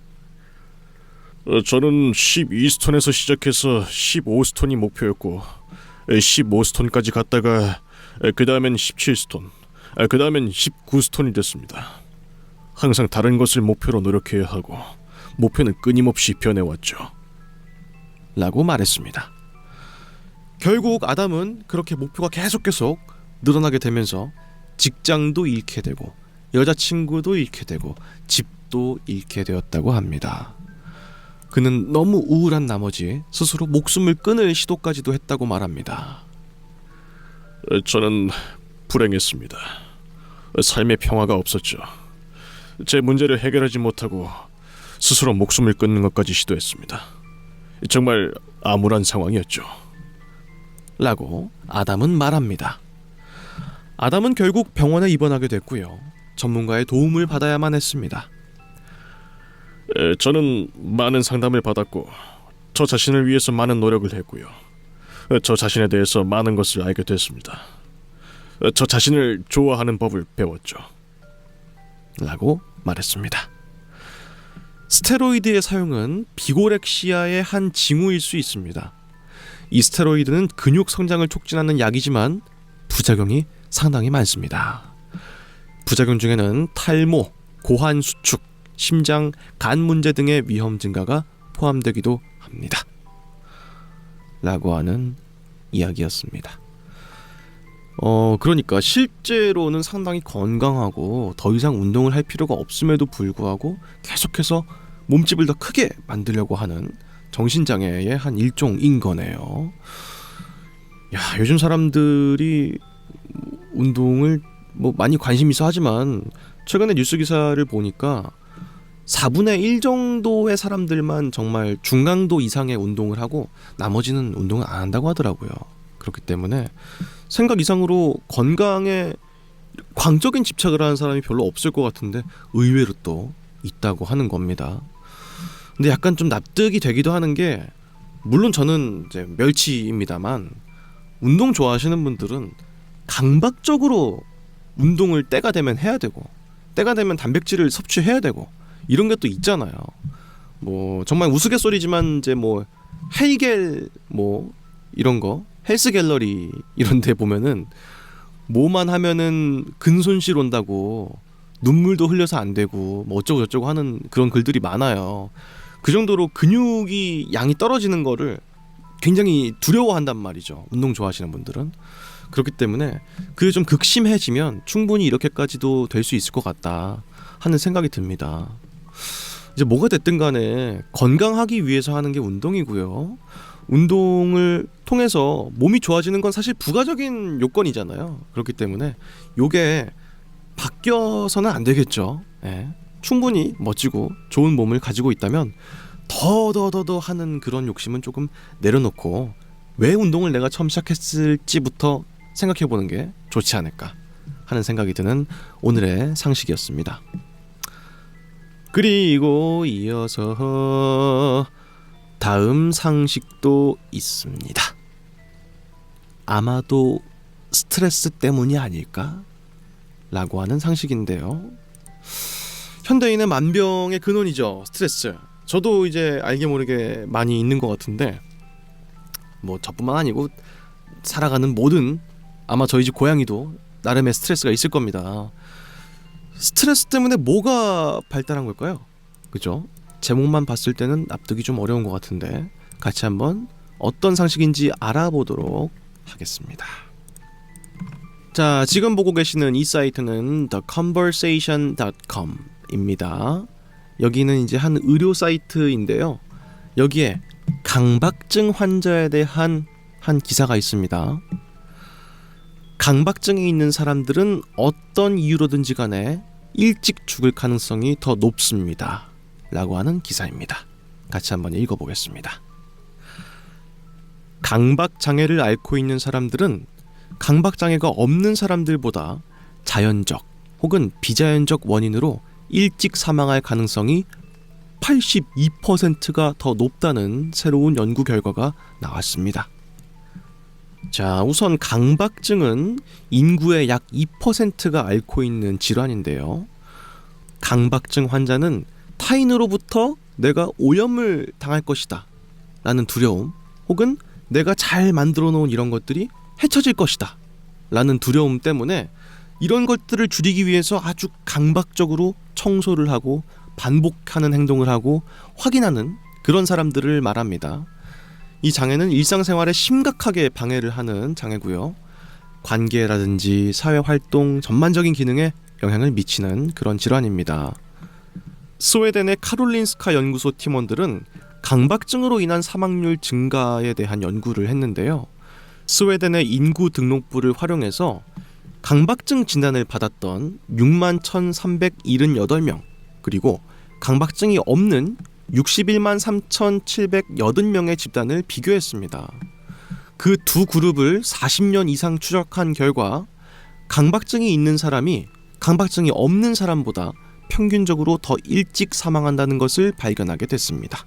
저는 12스톤에서 시작해서 15스톤이 목표였고 15스톤까지 갔다가 그 다음엔 17스톤, 그 다음엔 19스톤이 됐습니다. 항상 다른 것을 목표로 노력해야 하고 목표는 끊임없이 변해왔죠. 라고 말했습니다. 결국 아담은 그렇게 목표가 계속 늘어나게 되면서 직장도 잃게 되고 여자친구도 잃게 되고 집도 잃게 되었다고 합니다. 그는 너무 우울한 나머지 스스로 목숨을 끊을 시도까지도 했다고 말합니다. 저는 불행했습니다. 삶의 평화가 없었죠. 제 문제를 해결하지 못하고 스스로 목숨을 끊는 것까지 시도했습니다. 정말 암울한 상황이었죠. 라고 아담은 말합니다. 아담은 결국 병원에 입원하게 됐고요. 전문가의 도움을 받아야만 했습니다. 저는 많은 상담을 받았고 저 자신을 위해서 많은 노력을 했고요. 저 자신에 대해서 많은 것을 알게 됐습니다. 저 자신을 좋아하는 법을 배웠죠. 라고 말했습니다. 스테로이드의 사용은 비고렉시아의 한 징후일 수 있습니다. 이 스테로이드는 근육 성장을 촉진하는 약이지만 부작용이 상당히 많습니다. 부작용 중에는 탈모, 고환 수축, 심장, 간 문제 등의 위험 증가가 포함되기도 합니다. 라고 하는 이야기였습니다. 그러니까 실제로는 상당히 건강하고 더 이상 운동을 할 필요가 없음에도 불구하고 계속해서 몸집을 더 크게 만들려고 하는 정신장애의 한 일종인 거네요. 야, 요즘 사람들이 운동을 많이 관심 있어 하지만 최근에 뉴스 기사를 보니까 4분의 1 정도의 사람들만 정말 중강도 이상의 운동을 하고 나머지는 운동을 안 한다고 하더라고요. 그렇기 때문에 생각 이상으로 건강에 광적인 집착을 하는 사람이 별로 없을 것 같은데 의외로 또 있다고 하는 겁니다. 근데 약간 좀 납득이 되기도 하는 게 물론 저는 이제 멸치입니다만 운동 좋아하시는 분들은 강박적으로 운동을 때가 되면 해야 되고 때가 되면 단백질을 섭취해야 되고 이런 게 또 있잖아요. 뭐 정말 우스갯소리지만 이제 뭐 헬겔 뭐 이런 거 헬스 갤러리 이런 데 보면은 뭐만 하면은 근손실 온다고 눈물도 흘려서 안 되고 뭐 어쩌고 저쩌고 하는 그런 글들이 많아요. 그 정도로 근육이 양이 떨어지는 거를 굉장히 두려워한단 말이죠. 운동 좋아하시는 분들은. 그렇기 때문에 그게 좀 극심해지면 충분히 이렇게까지도 될 수 있을 것 같다 하는 생각이 듭니다. 이제 뭐가 됐든 간에 건강하기 위해서 하는 게 운동이고요. 운동을 통해서 몸이 좋아지는 건 사실 부가적인 요건이잖아요. 그렇기 때문에 요게 바뀌어서는 안 되겠죠. 예. 충분히 멋지고 좋은 몸을 가지고 있다면 더 하는 그런 욕심은 조금 내려놓고 왜 운동을 내가 처음 시작했을지부터 생각해보는 게 좋지 않을까 하는 생각이 드는 오늘의 상식이었습니다. 그리고 이어서 다음 상식도 있습니다. 아마도 스트레스 때문이 아닐까? 라고 하는 상식인데요. 현대인의 만병의 근원이죠. 스트레스. 저도 이제 알게 모르게 많이 있는 것 같은데 뭐 저뿐만 아니고 살아가는 모든 아마 저희 집 고양이도 나름의 스트레스가 있을 겁니다. 스트레스 때문에 뭐가 발달한 걸까요? 그죠? 제목만 봤을 때는 납득이 좀 어려운 것 같은데 같이 한번 어떤 상식인지 알아보도록 하겠습니다. 자, 지금 보고 계시는 이 사이트는 theconversation.com입니다. 여기는 이제 한 의료 사이트인데요. 여기에 강박증 환자에 대한 한 기사가 있습니다. 강박증이 있는 사람들은 어떤 이유로든지 간에 일찍 죽을 가능성이 더 높습니다. 라고 하는 기사입니다. 같이 한번 읽어보겠습니다. 강박장애를 앓고 있는 사람들은 강박장애가 없는 사람들보다 자연적 혹은 비자연적 원인으로 일찍 사망할 가능성이 82%가 더 높다는 새로운 연구 결과가 나왔습니다. 자, 우선 강박증은 인구의 약 2%가 앓고 있는 질환인데요. 강박증 환자는 타인으로부터 내가 오염을 당할 것이다 라는 두려움, 혹은 내가 잘 만들어 놓은 이런 것들이 헤쳐질 것이다 라는 두려움 때문에 이런 것들을 줄이기 위해서 아주 강박적으로 청소를 하고 반복하는 행동을 하고 확인하는 그런 사람들을 말합니다. 이 장애는 일상생활에 심각하게 방해를 하는 장애고요. 관계라든지 사회활동 전반적인 기능에 영향을 미치는 그런 질환입니다. 스웨덴의 카롤린스카 연구소 팀원들은 강박증으로 인한 사망률 증가에 대한 연구를 했는데요. 스웨덴의 인구 등록부를 활용해서 강박증 진단을 받았던 61,378명 그리고 강박증이 없는 61만 3,780명의 집단을 비교했습니다. 그 두 그룹을 40년 이상 추적한 결과 강박증이 있는 사람이 강박증이 없는 사람보다 평균적으로 더 일찍 사망한다는 것을 발견하게 됐습니다.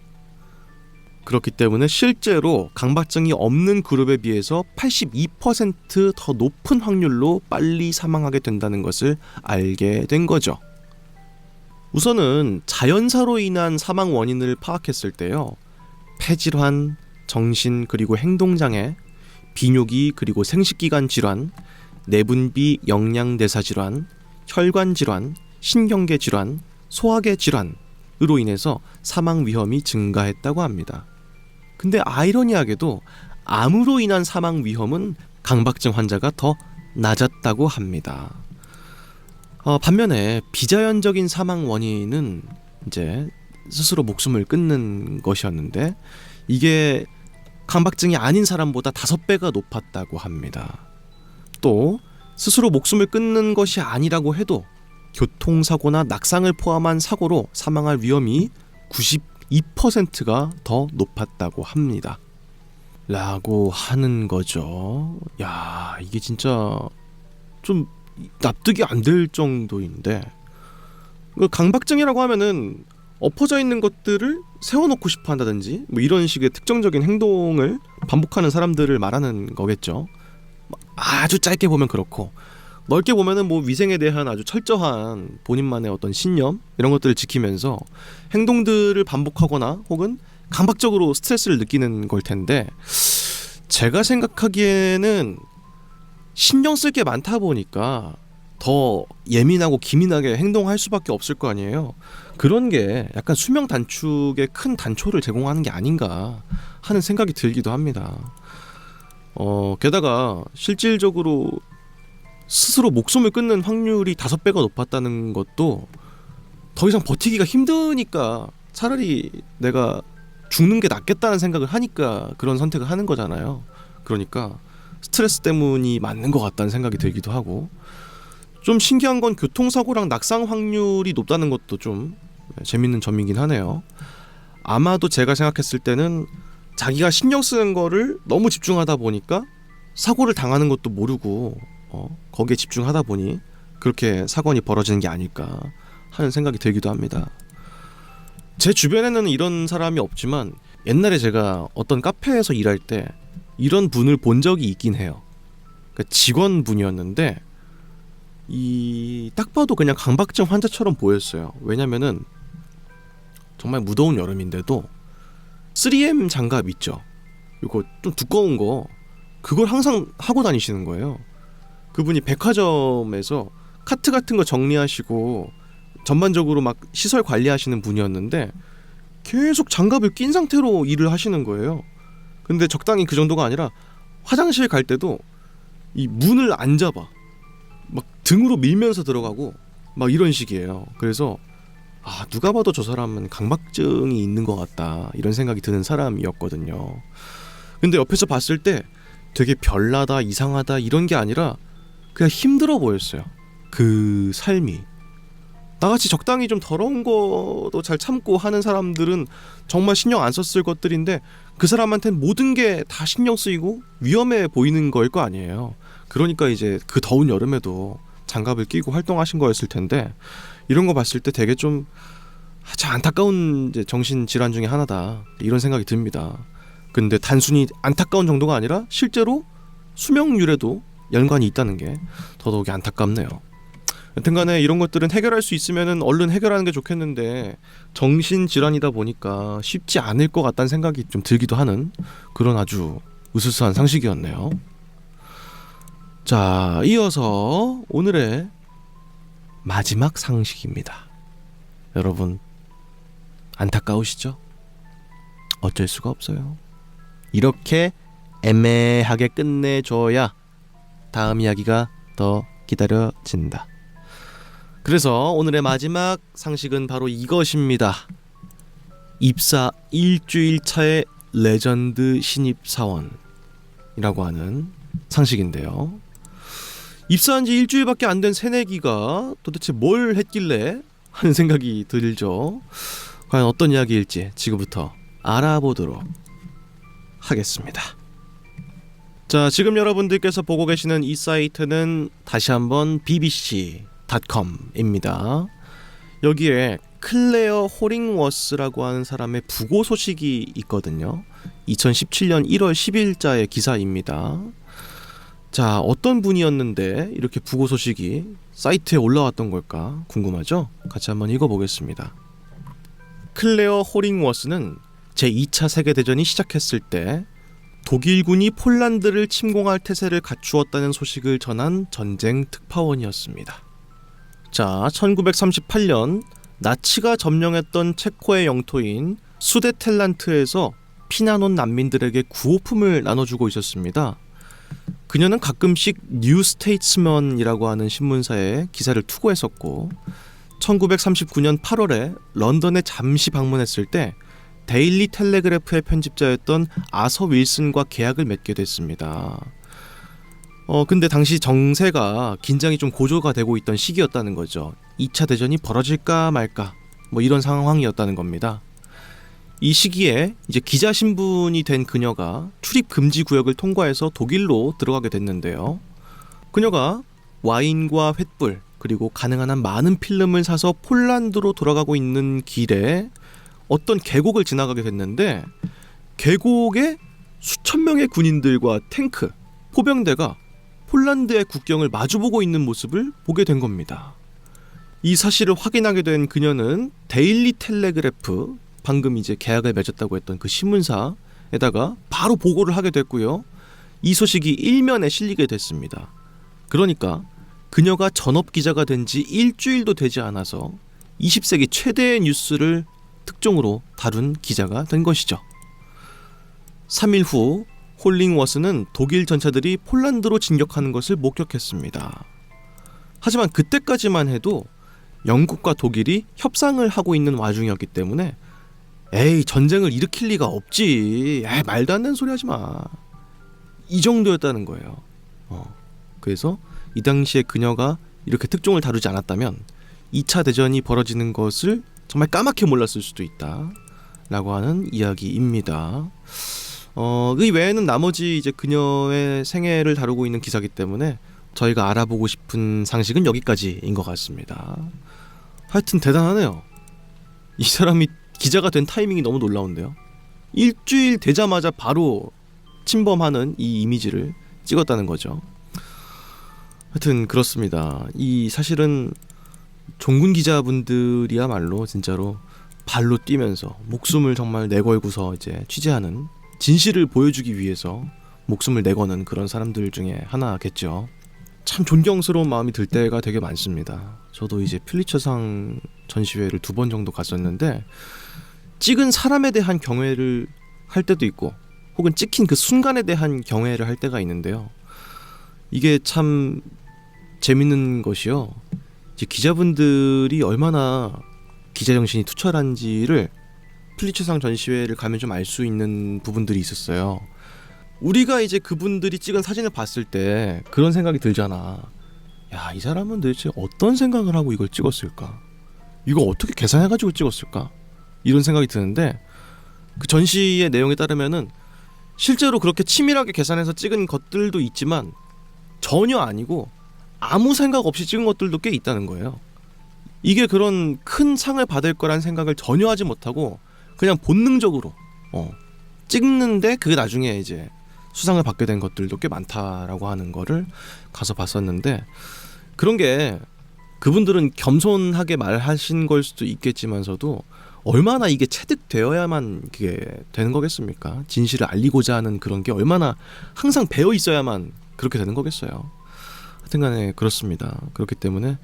그렇기 때문에 실제로 강박증이 없는 그룹에 비해서 82% 더 높은 확률로 빨리 사망하게 된다는 것을 알게 된 거죠. 우선은 자연사로 인한 사망 원인을 파악했을 때요. 폐질환, 정신 그리고 행동장애, 비뇨기 그리고 생식기관 질환, 내분비 영양대사 질환, 혈관 질환, 신경계 질환, 소화계 질환으로 인해서 사망 위험이 증가했다고 합니다. 근데 아이러니하게도 암으로 인한 사망 위험은 강박증 환자가 더 낮았다고 합니다. 반면에 비자연적인 사망 원인은 이제 스스로 목숨을 끊는 것이었는데 이게 강박증이 아닌 사람보다 5배가 높았다고 합니다. 또 스스로 목숨을 끊는 것이 아니라고 해도 교통사고나 낙상을 포함한 사고로 사망할 위험이 92%가 더 높았다고 합니다. 라고 하는 거죠. 야, 이게 진짜 좀 납득이 안 될 정도인데 강박증이라고 하면은 엎어져 있는 것들을 세워놓고 싶어 한다든지 뭐 이런 식의 특정적인 행동을 반복하는 사람들을 말하는 거겠죠. 아주 짧게 보면 그렇고, 넓게 보면은 뭐 위생에 대한 아주 철저한 본인만의 어떤 신념 이런 것들을 지키면서 행동들을 반복하거나 혹은 강박적으로 스트레스를 느끼는 걸 텐데, 제가 생각하기에는 신경 쓸 게 많다 보니까 더 예민하고 기민하게 행동할 수밖에 없을 거 아니에요. 그런 게 약간 수명 단축에 큰 단초를 제공하는 게 아닌가 하는 생각이 들기도 합니다. 게다가 실질적으로 스스로 목숨을 끊는 확률이 5배가 높았다는 것도 더 이상 버티기가 힘드니까 차라리 내가 죽는 게 낫겠다는 생각을 하니까 그런 선택을 하는 거잖아요. 그러니까 스트레스 때문이 맞는 것 같다는 생각이 들기도 하고, 좀 신기한 건 교통사고랑 낙상 확률이 높다는 것도 좀 재밌는 점이긴 하네요. 아마도 제가 생각했을 때는 자기가 신경 쓰는 거를 너무 집중하다 보니까 사고를 당하는 것도 모르고 거기에 집중하다 보니 그렇게 사건이 벌어지는 게 아닐까 하는 생각이 들기도 합니다. 제 주변에는 이런 사람이 없지만 옛날에 제가 어떤 카페에서 일할 때 이런 분을 본 적이 있긴 해요. 그러니까 직원분이었는데 딱 봐도 그냥 강박증 환자처럼 보였어요. 왜냐면은 정말 무더운 여름인데도 3M 장갑 있죠. 이거 좀 두꺼운 거, 그걸 항상 하고 다니시는 거예요. 그분이 백화점에서 카트 같은 거 정리하시고 전반적으로 막 시설 관리하시는 분이었는데 계속 장갑을 낀 상태로 일을 하시는 거예요. 근데 적당히 그 정도가 아니라 화장실 갈 때도 이 문을 안 잡아. 막 등으로 밀면서 들어가고 막 이런 식이에요. 그래서 누가 봐도 저 사람은 강박증이 있는 것 같다 이런 생각이 드는 사람이었거든요. 근데 옆에서 봤을 때 되게 별나다, 이상하다 이런 게 아니라 그냥 힘들어 보였어요. 그 삶이. 나같이 적당히 좀 더러운 것도 잘 참고 하는 사람들은 정말 신경 안 썼을 것들인데 그 사람한테는 모든 게 다 신경 쓰이고 위험해 보이는 거일 거 아니에요. 그러니까 이제 그 더운 여름에도 장갑을 끼고 활동하신 거였을 텐데, 이런 거 봤을 때 되게 좀 안타까운 이제 정신질환 중에 하나다 이런 생각이 듭니다. 근데 단순히 안타까운 정도가 아니라 실제로 수명률에도 연관이 있다는 게 더더욱이 안타깝네요. 여튼간에 이런 것들은 해결할 수 있으면 얼른 해결하는 게 좋겠는데 정신질환이다 보니까 쉽지 않을 것 같다는 생각이 좀 들기도 하는 그런 아주 으스스한 상식이었네요. 자, 이어서 오늘의 마지막 상식입니다. 여러분 안타까우시죠? 어쩔 수가 없어요. 이렇게 애매하게 끝내줘야 다음 이야기가 더 기다려진다. 그래서 오늘의 마지막 상식은 바로 이것입니다. 입사 일주일 차의 레전드 신입사원이라고 하는 상식인데요. 입사한 지 일주일밖에 안 된 새내기가 도대체 뭘 했길래 하는 생각이 들죠. 과연 어떤 이야기일지 지금부터 알아보도록 하겠습니다. 자, 지금 여러분들께서 보고 계시는 이 사이트는 다시 한번 bbc.com입니다. 여기에 클레어 호링워스라고 하는 사람의 부고 소식이 있거든요. 2017년 1월 10일자의 기사입니다. 자, 어떤 분이었는데 이렇게 부고 소식이 사이트에 올라왔던 걸까 궁금하죠? 같이 한번 읽어보겠습니다. 클레어 호링워스는 제2차 세계대전이 시작했을 때 독일군이 폴란드를 침공할 태세를 갖추었다는 소식을 전한 전쟁 특파원이었습니다. 자, 1938년 나치가 점령했던 체코의 영토인 수데텔란트에서 피난 온 난민들에게 구호품을 나눠주고 있었습니다. 그녀는 가끔씩 뉴 스테이츠먼이라고 하는 신문사에 기사를 투고했었고 1939년 8월에 런던에 잠시 방문했을 때 데일리 텔레그래프의 편집자였던 아서 윌슨과 계약을 맺게 됐습니다. 근데 당시 정세가 긴장이 좀 고조가 되고 있던 시기였다는 거죠. 2차 대전이 벌어질까 말까 뭐 이런 상황이었다는 겁니다. 이 시기에 이제 기자 신분이 된 그녀가 출입 금지 구역을 통과해서 독일로 들어가게 됐는데요. 그녀가 와인과 횃불 그리고 가능한 한 많은 필름을 사서 폴란드로 돌아가고 있는 길에 어떤 계곡을 지나가게 됐는데 계곡에 수천 명의 군인들과 탱크, 포병대가 폴란드의 국경을 마주보고 있는 모습을 보게 된 겁니다. 이 사실을 확인하게 된 그녀는 데일리 텔레그래프, 방금 이제 계약을 맺었다고 했던 그 신문사에다가 바로 보고를 하게 됐고요. 이 소식이 일면에 실리게 됐습니다. 그러니까 그녀가 전업 기자가 된 지 일주일도 되지 않아서 20세기 최대의 뉴스를 특종으로 다룬 기자가 된 것이죠. 3일 후 홀링워스는 독일 전차들이 폴란드로 진격하는 것을 목격했습니다. 하지만 그때까지만 해도 영국과 독일이 협상을 하고 있는 와중이었기 때문에 에이, 전쟁을 일으킬 리가 없지, 에이, 말도 안 되는 소리 하지 마, 이 정도였다는 거예요. 그래서 이 당시에 그녀가 이렇게 특종을 다루지 않았다면 2차 대전이 벌어지는 것을 정말 까맣게 몰랐을 수도 있다 라고 하는 이야기입니다. 이 외에는 나머지 이제 그녀의 생애를 다루고 있는 기사이기 때문에 저희가 알아보고 싶은 상식은 여기까지인 것 같습니다. 하여튼 대단하네요. 이 사람이 기자가 된 타이밍이 너무 놀라운데요. 일주일 되자마자 바로 침범하는 이 이미지를 찍었다는 거죠. 하여튼 그렇습니다. 이 사실은 종군 기자분들이야말로 진짜로 발로 뛰면서 목숨을 정말 내걸고서 이제 취재하는, 진실을 보여주기 위해서 목숨을 내거는 그런 사람들 중에 하나겠죠. 참 존경스러운 마음이 들 때가 되게 많습니다. 저도 이제 퓰리처상 전시회를 2번 정도 갔었는데 찍은 사람에 대한 경애를 할 때도 있고 혹은 찍힌 그 순간에 대한 경애를 할 때가 있는데요. 이게 참 재밌는 것이요. 이제 기자분들이 얼마나 기자 정신이 투철한지를 퓰리처상 전시회를 가면 좀 알 수 있는 부분들이 있었어요. 우리가 이제 그분들이 찍은 사진을 봤을 때 그런 생각이 들잖아. 야, 이 사람은 도대체 어떤 생각을 하고 이걸 찍었을까? 이거 어떻게 계산해가지고 찍었을까? 이런 생각이 드는데 그 전시의 내용에 따르면은 실제로 그렇게 치밀하게 계산해서 찍은 것들도 있지만 전혀 아니고 아무 생각 없이 찍은 것들도 꽤 있다는 거예요. 이게 그런 큰 상을 받을 거란 생각을 전혀 하지 못하고 그냥 본능적으로 찍는데 그게 나중에 이제 수상을 받게 된 것들도 꽤 많다라고 하는 거를 가서 봤었는데, 그런 게 그분들은 겸손하게 말하신 걸 수도 있겠지만서도 얼마나 이게 체득되어야만 그게 되는 거겠습니까? 진실을 알리고자 하는 그런 게 얼마나 항상 배어 있어야만 그렇게 되는 거겠어요. 하여튼간에 그렇습니다. 그렇기 때문에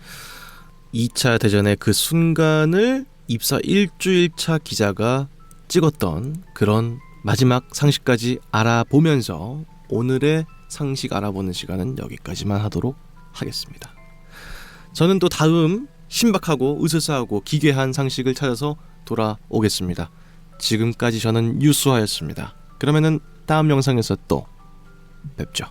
2차 대전의 그 순간을 입사 일주일차 기자가 찍었던 그런 마지막 상식까지 알아보면서 오늘의 상식 알아보는 시간은 여기까지만 하도록 하겠습니다. 저는 또 다음 신박하고 으스스하고 기괴한 상식을 찾아서 돌아오겠습니다. 지금까지 저는 유수하였습니다. 그러면은 다음 영상에서 또 뵙죠.